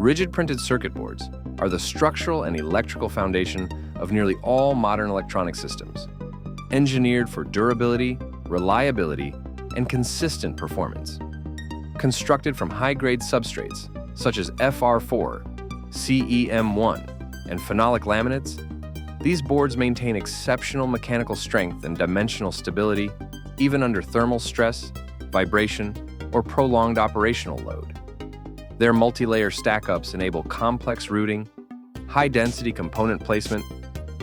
Rigid printed circuit boards are the structural and electrical foundation of nearly all modern electronic systems, engineered for durability, reliability, and consistent performance. Constructed from high-grade substrates such as FR4, CEM1, and phenolic laminates, these boards maintain exceptional mechanical strength and dimensional stability even under thermal stress, vibration, or prolonged operational load. Their multi-layer stack-ups enable complex routing, high-density component placement,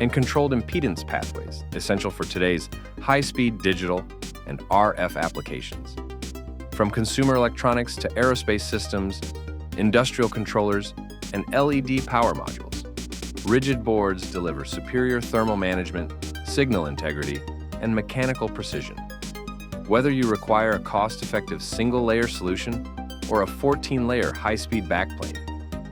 and controlled impedance pathways essential for today's high-speed digital and RF applications. From consumer electronics to aerospace systems, industrial controllers, and LED power modules, rigid boards deliver superior thermal management, signal integrity, and mechanical precision. Whether you require a cost-effective single-layer solution or a 14-layer high-speed backplane,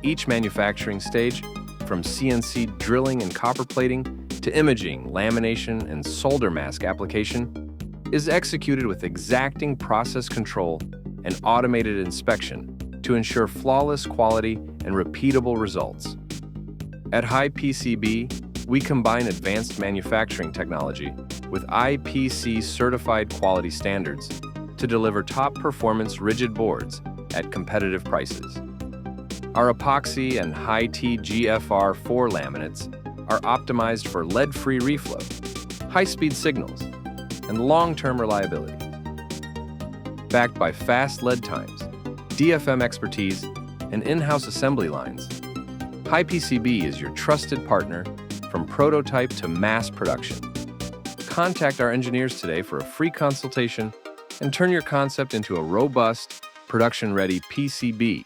each manufacturing stage, from CNC drilling and copper plating to imaging, lamination, and solder mask application, is executed with exacting process control and automated inspection to ensure flawless quality and repeatable results. At HighPCB, we combine advanced manufacturing technology with IPC certified quality standards to deliver top-performance rigid boards at competitive prices. Our Epoxy and high-TGFR4 laminates are optimized for lead-free reflow, high-speed signals, and long-term reliability. Backed by fast lead times, DFM expertise, and in-house assembly lines, HighPCB is your trusted partner from prototype to mass production. Contact our engineers today for a free consultation and turn your concept into a robust, production-ready PCB.